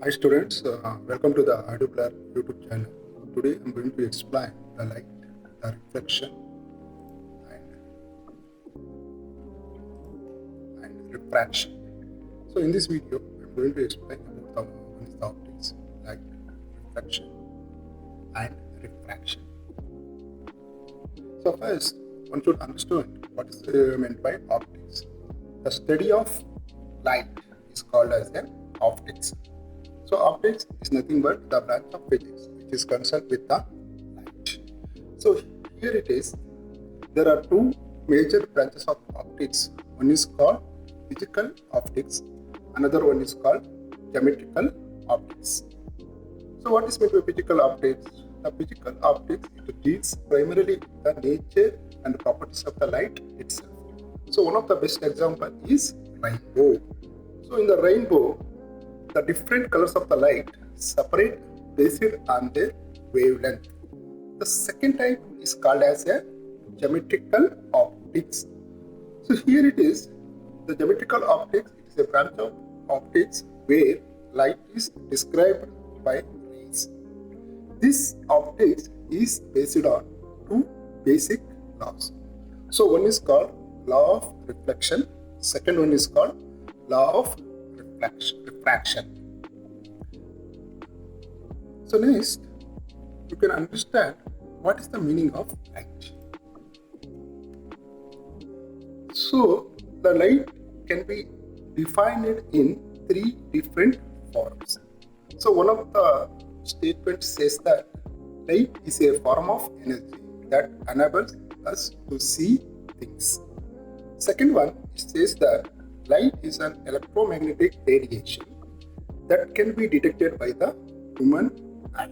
Hi students, welcome to the Aduplar YouTube channel. Today I'm going to explain the light, the reflection and refraction. So in this video, I'm going to explain about the optics, light, reflection and refraction. So first, one should understand what is meant by optics. The study of light is called as an optics. So optics is nothing but the branch of physics which is concerned with the light. So here it is. There are two major branches of optics. One is called physical optics. Another one is called geometrical optics. So what is meant by physical optics? The physical optics, it deals primarily with the nature and properties of the light itself. So one of the best example is rainbow. So in the rainbow, the different colors of the light separate based on their wavelength. The second type is called as a geometrical optics. So here it is, the geometrical optics, it is a branch of optics where light is described by rays. This optics is based on two basic laws. So one is called law of reflection, second one is called law of refraction. So next, you can understand what is the meaning of light. So the light can be defined in three different forms. So one of the statements says that light is a form of energy that enables us to see things. Second one says that light is an electromagnetic radiation that can be detected by the human eye.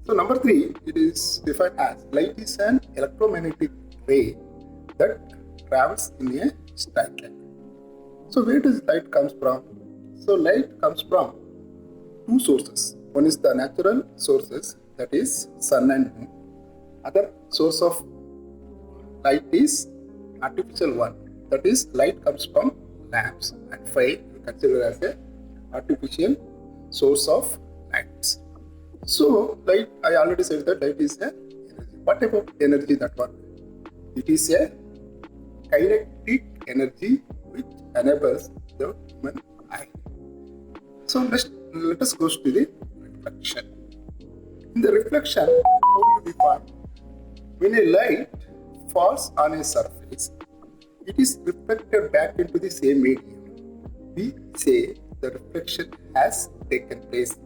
So number three, it is defined as light is an electromagnetic ray that travels in a straight line. So where does light comes from? So light comes from two sources. One is the natural sources, that is sun and moon. Other source of light is artificial one, that is light comes from lamps, and fire you consider as a artificial source of lights. So light, I already said that light is a energy. What type of energy that one? It is a kinetic energy which enables the human eye. So let us go to the reflection. In the reflection, how do you define? When a light falls on a surface, it is reflected back into the same medium. We say the reflection has taken place.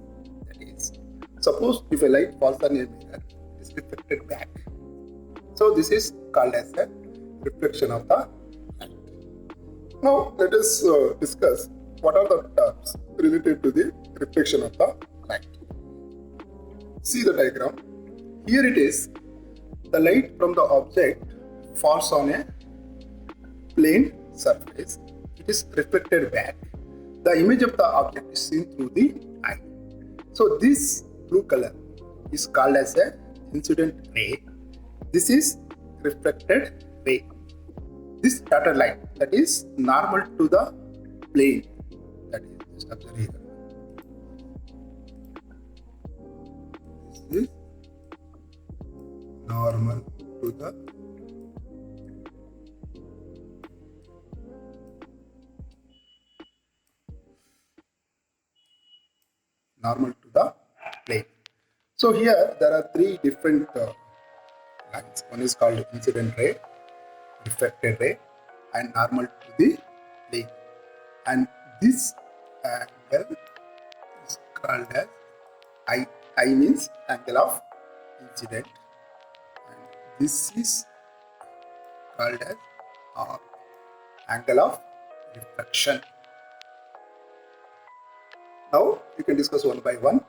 That is, suppose if a light falls on a mirror, it is reflected back. So this is called as a reflection of the light. Now let us discuss what are the terms related to the reflection of the light. See the diagram. Here it is. The light from the object falls on a plane surface. It is reflected back. The image of the object is seen through the eye. So this blue color is called as a incident ray. This is reflected ray. This dotted line, that is normal to the plane. That is, just observe here. This is normal to the plane. So here there are three different lines. One is called incident ray, reflected ray, and normal to the plane. And this angle is called as I. I means angle of incident, and this is called as R, angle of reflection. Now you can discuss one by one.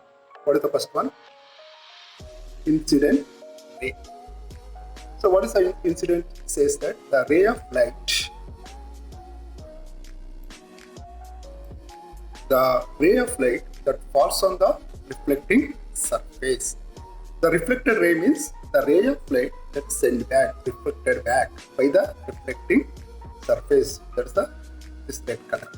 What is the first one? Incident ray. So what is the incident? It says that the ray of light, that falls on the reflecting surface. The reflected ray means the ray of light that sent back, reflected back by the reflecting surface. That's the this red color.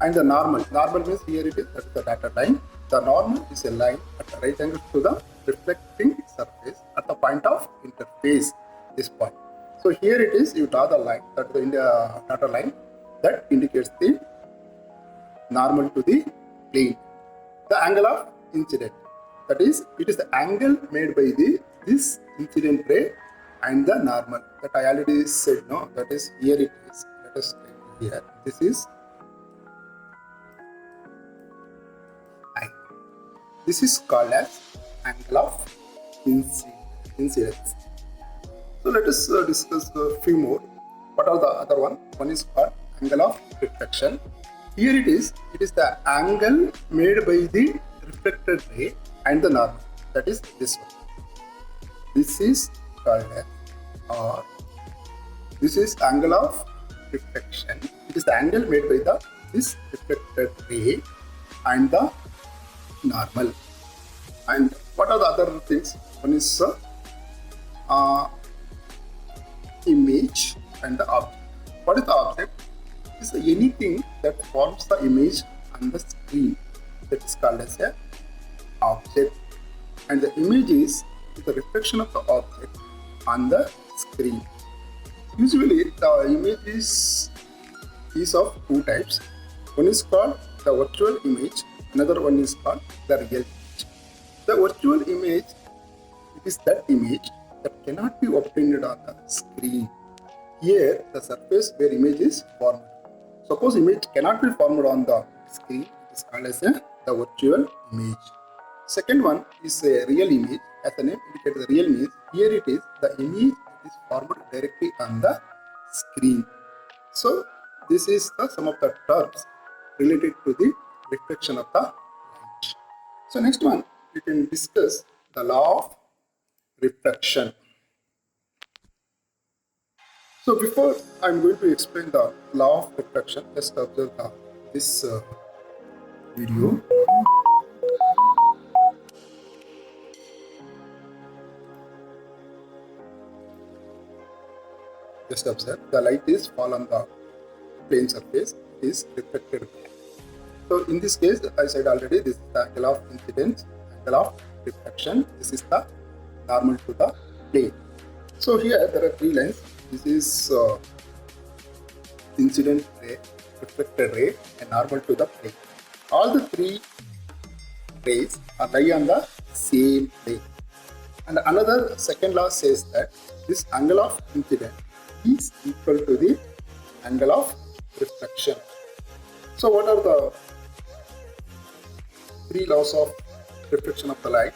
And the normal means here it is, that's the data line. The normal is a line at the right angle to the reflecting surface at the point of interface, this point. So here it is, you draw the line, that's the data line that indicates the normal to the plane. The angle of incident, that is, it is the angle made by this incident ray and the normal, that I already said, no, that is, here it is. Let us take here, this is I. This is called as angle of incidence. So let us discuss a few more. What are the other one? One is called angle of reflection. Here it is the angle made by the reflected ray and the normal, that is this one. This is called as, or this is angle of reflection. It is the angle made by this reflected ray and the normal. And what are the other things? One is image and the object. What is the object? It is anything that forms the image on the screen, that is called as an object. And the image is the reflection of the object on the screen. Usually the image is of two types. One is called the virtual image, another one is called the real image. The virtual image, it is that image that cannot be obtained on the screen. Here the surface where image is formed. Suppose image cannot be formed on the screen, it is called as the virtual image. Second one is a real image. As the name indicates, the real image, here it is the image that is formed directly on the screen. So this is some of the terms related to the reflection of the light. So next one, we can discuss the law of reflection. So before I'm going to explain the law of reflection, let's observe this video. Just observe, the light is fall on the plane surface, is reflected. So in this case, I said already, this is the angle of incidence, angle of reflection. This is the normal to the plane. So here there are three lines. This is incident ray, reflected ray, and normal to the plane. All the three rays are lie on the same plane. And another second law says that this angle of incidence is equal to the angle of reflection. So what are the three laws of reflection of the light?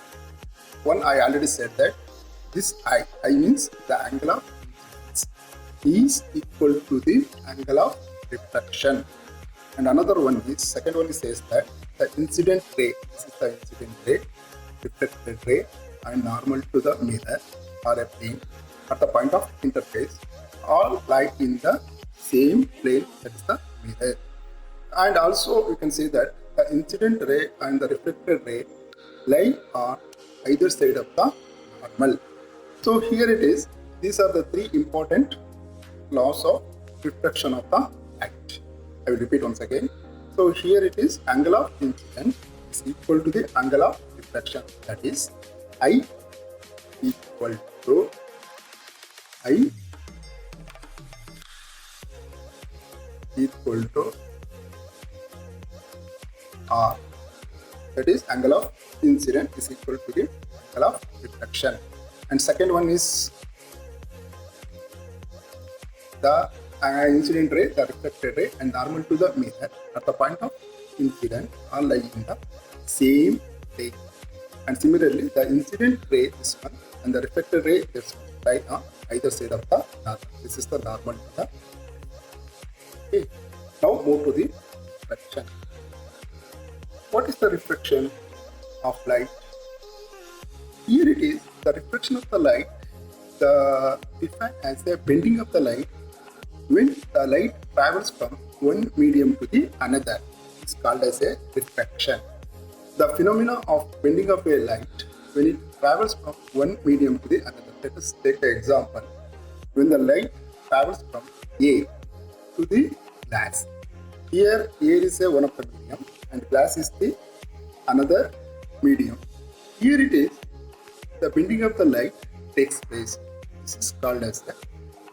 One, I already said that this I means the angle of incidence is equal to the angle of reflection. And another one is, second one says that the incident ray, this is the incident ray, reflected ray, and normal to the mirror or a plane at the point of interface all lie in the same plane, that is the mirror. And also you can say that the incident ray and the reflected ray lie on either side of the normal. So here it is, these are the three important laws of reflection of the light. I will repeat once again. So here it is, angle of incidence is equal to the angle of reflection, that is I equal to I equal to R, that is angle of incidence is equal to the angle of reflection. And second one is the incident ray, the reflected ray, and normal to the mirror at the point of incidence are lying in the same plane. And similarly, the incident ray, this one, and the reflected ray, this one, lie on either side of the normal. This is the normal to the. Okay. Now move to the reflection. What is the reflection of light? Here it is, the reflection of the light, defined as the bending of the light when the light travels from one medium to the another. It's called as a reflection. The phenomena of bending of a light when it travels from one medium to the another. Let us take an example. When the light travels from A to the glass, Here air is one of the medium and glass is the another medium. Here it is, the bending of the light takes place. This is called as the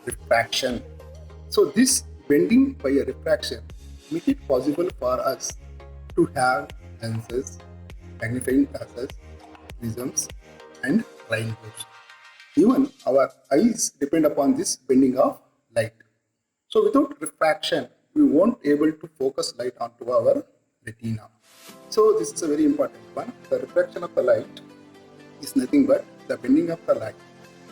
refraction. So this bending by a refraction make it possible for us to have lenses, magnifying glasses, prisms and rainbows. Even our eyes depend upon this bending of light. So without refraction, we won't able to focus light onto our retina. So this is a very important one. The refraction of the light is nothing but the bending of the light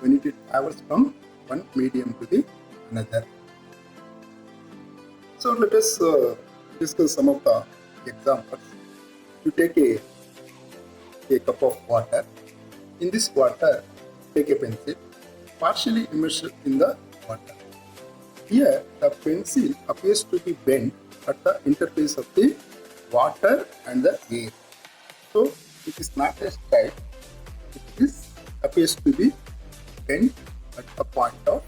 when it travels from one medium to the another. So let us discuss some of the examples. You take a cup of water. In this water, take a pencil, partially immersed in the water. Here, the pencil appears to be bent at the interface of the water and the air. So, it is not a straight, it appears to be bent at a point of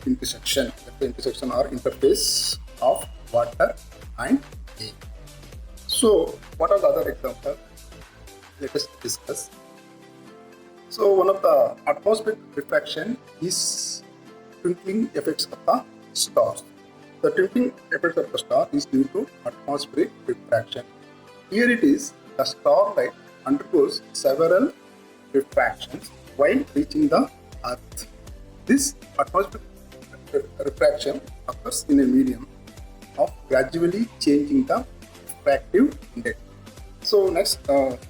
intersection, at the intersection or interface of water and air. So, what are the other examples? Let us discuss. So, one of the atmospheric refraction is twinkling effects of the stars. The twinkling effect of the star is due to atmospheric refraction. Here it is, the starlight undergoes several refractions while reaching the earth. This atmospheric refraction occurs in a medium of gradually changing the refractive index. So next,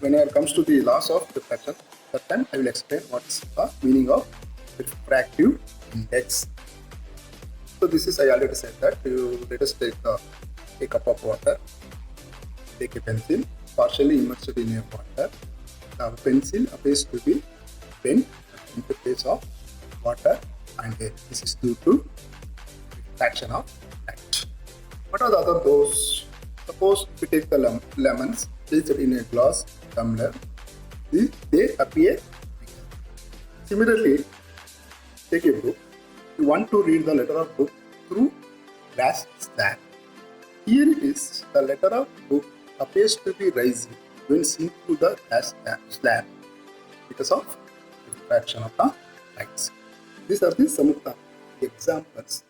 when it comes to the laws of refraction, that time I will explain what is the meaning of refractive index. So this is, I already said that. Let us take a cup of water, take a pencil, partially immersed in a water. The pencil appears to be bent at the interface of water and air. This is due to refraction of light. What are the other doses? Suppose we take the lemons, placed in a glass tumbler, they appear bigger. Similarly, take a book. You want to read the letter of book through glass slab. Here it is, the letter of book appears to be rising when seen through the glass slab because of refraction of the lights. These are some of the examples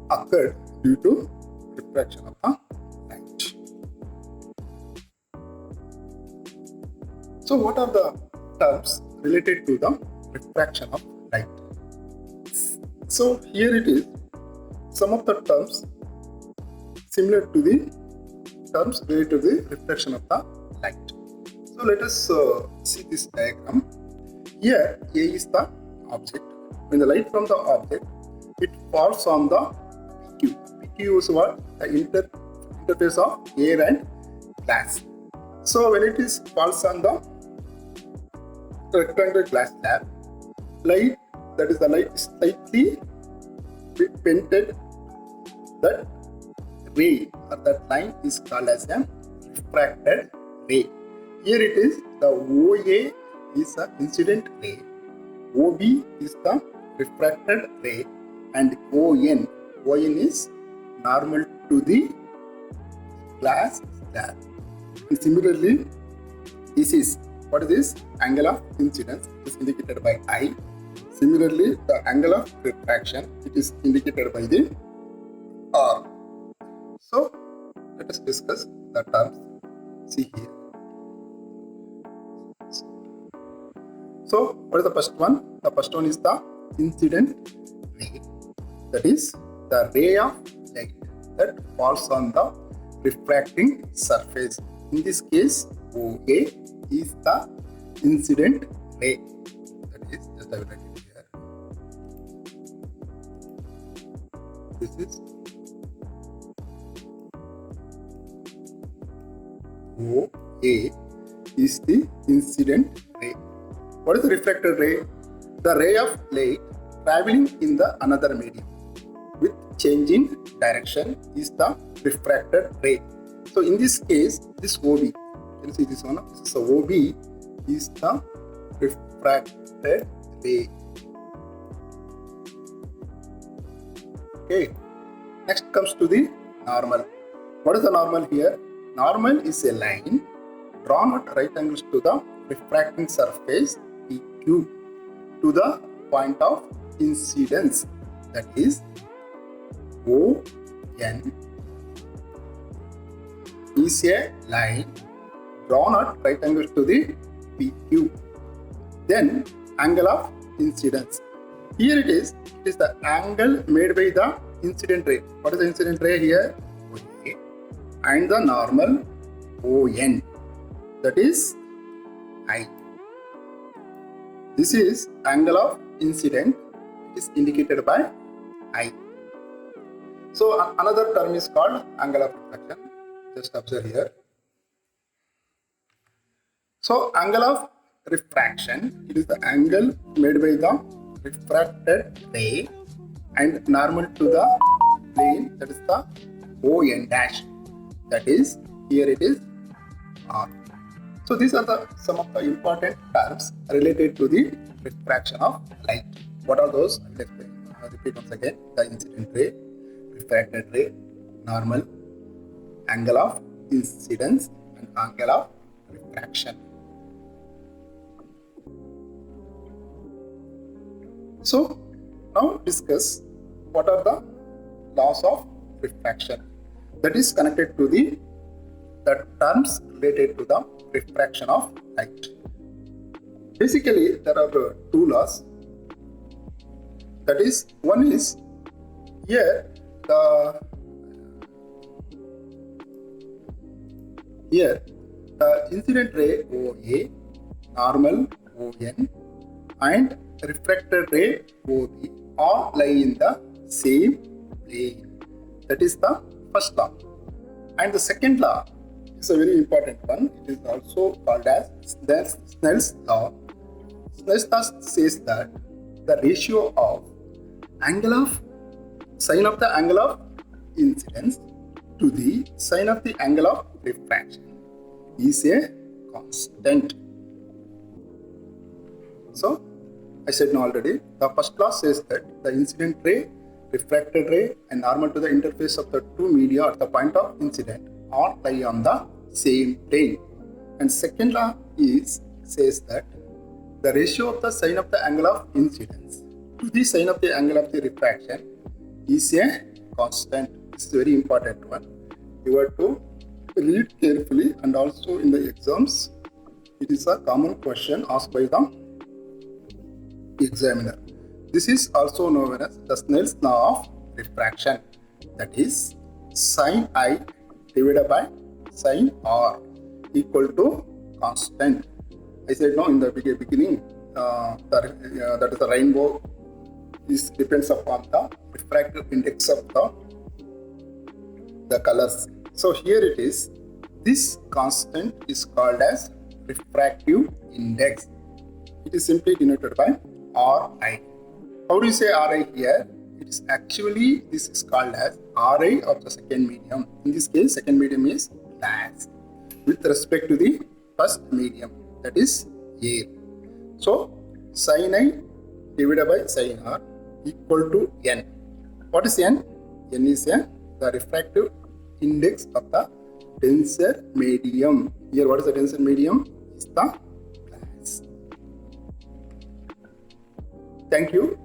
occurred due to refraction of the light. So what are the terms related to the refraction of light? So here it is, some of the terms similar to the terms related to the refraction of the light. So let us see this diagram. Here A is the object. When the light from the object, it falls on the PQ. PQ is what? The interface of air and glass. So when it is falls on the rectangular glass slab, light, that is the light is slightly painted. That ray or that line is called as a refracted ray. Here it is, the OA is the incident ray, OB is the refracted ray, and ON is normal to the glass slab. And similarly, this is, what is this? Angle of incidence is indicated by I. Similarly, the angle of refraction, it is indicated by the R. So, let us discuss the terms. See here. So, what is the first one? The first one is the incident ray. That is the ray of light that falls on the refracting surface. In this case, OA is the incident ray. That is, just I will write it here. This is OA is the incident ray. What is the refracted ray? The ray of light traveling in the another medium with changing direction is the refracted ray. So in this case, this OB, you can see this one. This is the OB is the refracted ray. Okay. Next comes to the normal. What is the normal here? Normal is a line drawn at right angles to the refracting surface PQ to the point of incidence, that is ON is a line drawn at right angles to the PQ. Then angle of incidence. Here it is the angle made by the incident ray. What is the incident ray here? OA. And the normal ON, that is I. This is angle of incident, is indicated by I. So another term is called angle of refraction. Just observe here. So angle of refraction, it is the angle made by the refracted ray and normal to the plane, that is the ON dash. That is, here it is R. So these are some of the important terms related to the refraction of light. What are those? I will explain. Repeat once again. The incident ray, refracted ray, normal, angle of incidence, and angle of refraction. So now discuss what are the laws of refraction that is connected to the terms related to the refraction of light. Basically, there are two laws. That is, one is here the incident ray OA, normal ON, and refracted ray OB all lie in the same plane. That is the first law. And the second law is a very important one. It is also called as Snell's law. Snell's law says that the ratio of sine of the angle of incidence to the sine of the angle of refraction is a constant. So I said already, the first law says that the incident ray, refracted ray, and normal to the interface of the two media at the point of incident all lie on the same plane. And second law says that the ratio of the sine of the angle of incidence to the sine of the angle of the refraction is a constant. This is a very important one. You have to read carefully, and also in the exams, it is a common question asked by the examiner. This is also known as the Snell's law of refraction. That is, sine I divided by sine R equal to constant. I said no in the beginning that is the rainbow. This depends upon the refractive index of the colors. So here it is. This constant is called as refractive index. It is simply denoted by Ri. How do you say Ri here? It is actually, this is called as Ri of the second medium. In this case, second medium is glass with respect to the first medium, that is air. So sin I divided by sin R equal to N. What is N? N is the refractive index of the denser medium. Here, what is the denser medium? Is the glass. Thank you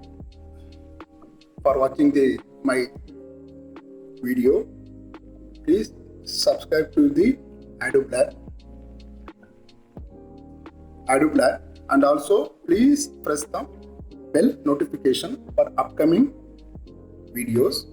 for watching my video. Please subscribe to the Adobe Blur, and also please press the bell notification for upcoming videos.